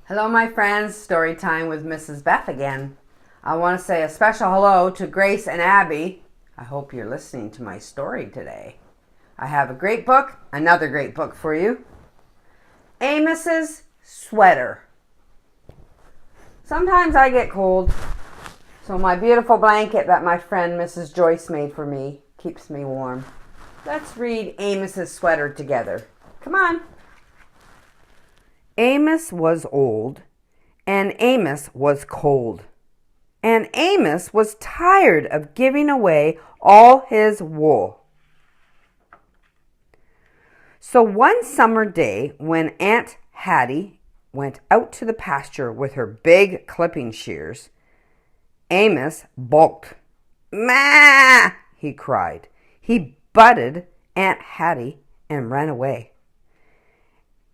Hello, my friends. Story time with Mrs. Beth again. I want to say a special hello to Grace and Abby. I hope you're listening to my story today. I have a great book, another great book for you. Amos's Sweater. Sometimes I get cold, so my beautiful blanket that my friend Mrs. Joyce made for me keeps me warm. Let's read Amos's Sweater together. Come on. Amos was old, and Amos was cold, and Amos was tired of giving away all his wool. So one summer day, when Aunt Hattie went out to the pasture with her big clipping shears, Amos balked. "Ma!" he cried. He butted Aunt Hattie and ran away.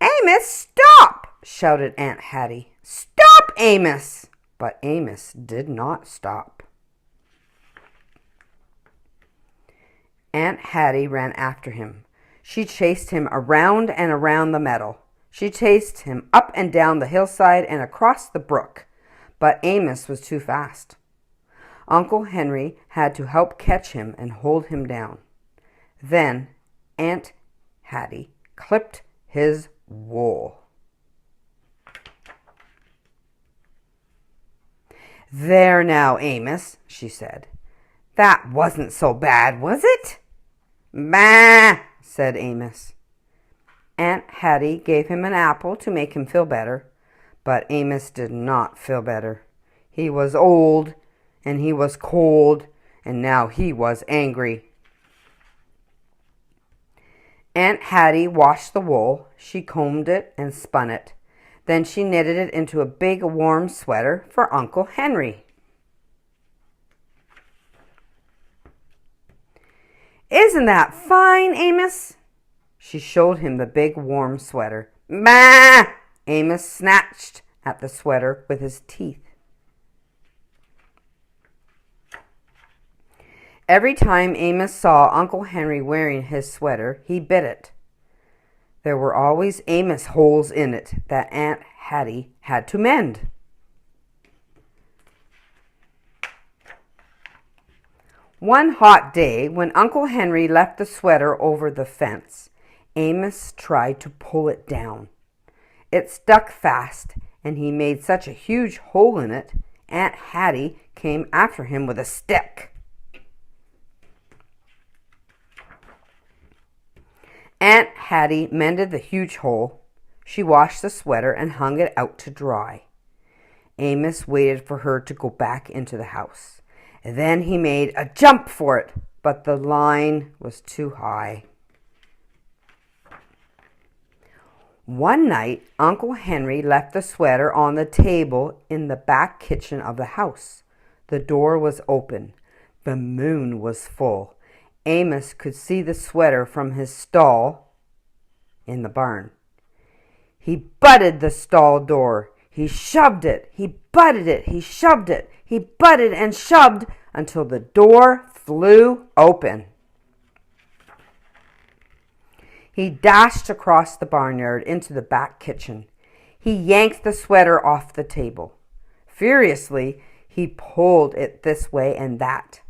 "Amos, stop!" shouted Aunt Hattie. "Stop, Amos!" But Amos did not stop. Aunt Hattie ran after him. She chased him around and around the meadow. She chased him up and down the hillside and across the brook. But Amos was too fast. Uncle Henry had to help catch him and hold him down. Then Aunt Hattie clipped his wool. "There now, Amos," she said. "That wasn't so bad, was it?" "Bah!" said Amos. Aunt Hattie gave him an apple to make him feel better, but Amos did not feel better. He was old, and he was cold, and now he was angry. Aunt Hattie washed the wool. She combed it and spun it. Then she knitted it into a big warm sweater for Uncle Henry. "Isn't that fine, Amos?" She showed him the big warm sweater. "Bah!" Amos snatched at the sweater with his teeth. Every time Amos saw Uncle Henry wearing his sweater, he bit it. There were always Amos holes in it that Aunt Hattie had to mend. One hot day, when Uncle Henry left the sweater over the fence, Amos tried to pull it down. It stuck fast, and he made such a huge hole in it, Aunt Hattie came after him with a stick. Aunt Hattie mended the huge hole. She washed the sweater and hung it out to dry. Amos waited for her to go back into the house. Then he made a jump for it, but the line was too high. One night, Uncle Henry left the sweater on the table in the back kitchen of the house. The door was open. The moon was full. Amos could see the sweater from his stall in the barn. He butted the stall door. He shoved it. He butted it. He shoved it. He butted and shoved until the door flew open. He dashed across the barnyard into the back kitchen. He yanked the sweater off the table. Furiously, he pulled it this way and that.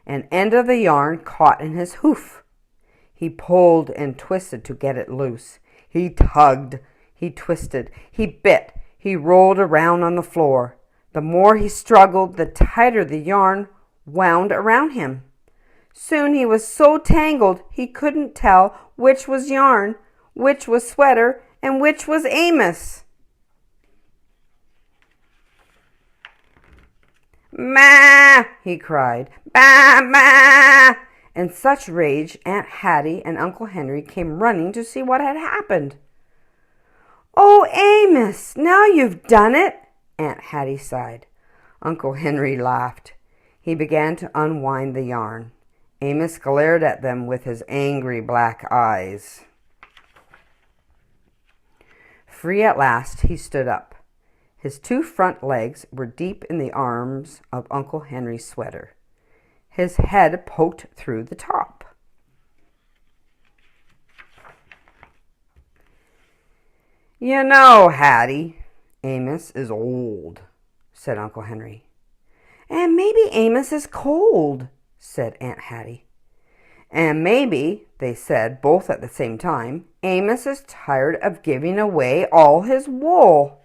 An end of the yarn caught in his hoof. He pulled and twisted to get it loose. He tugged, he twisted, he bit, he rolled around on the floor. The more he struggled, the tighter the yarn wound around him. Soon he was so tangled he couldn't tell which was yarn, which was sweater, and which was Amos. "Ma!" he cried. "Bah, bah!" In such rage, Aunt Hattie and Uncle Henry came running to see what had happened. "Oh, Amos, now you've done it," Aunt Hattie sighed. Uncle Henry laughed. He began to unwind the yarn. Amos glared at them with his angry black eyes. Free at last, he stood up. His two front legs were deep in the arms of Uncle Henry's sweater. His head poked through the top. "You know, Hattie, Amos is old, said Uncle Henry. And maybe Amos is cold, said Aunt Hattie. And maybe, they said both at the same time, Amos is tired of giving away all his wool.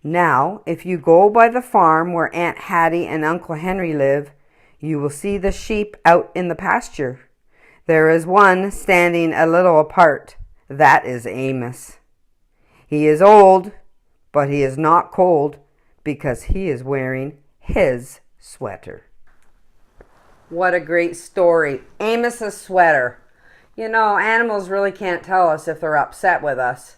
Now, if you go by the farm where Aunt Hattie and Uncle Henry live, you will see the sheep out in the pasture. There is one standing a little apart. That is Amos. He is old, but he is not cold because he is wearing his sweater. What a great story. Amos's sweater. You know, animals really can't tell us if they're upset with us.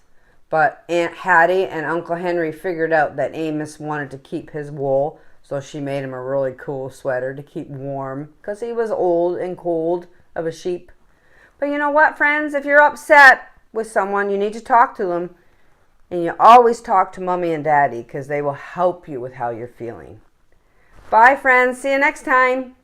But Aunt Hattie and Uncle Henry figured out that Amos wanted to keep his wool, so she made him a really cool sweater to keep warm because he was old and cold of a sheep. But you know what, friends? If you're upset with someone, you need to talk to them. And you always talk to Mommy and Daddy because they will help you with how you're feeling. Bye, friends. See you next time.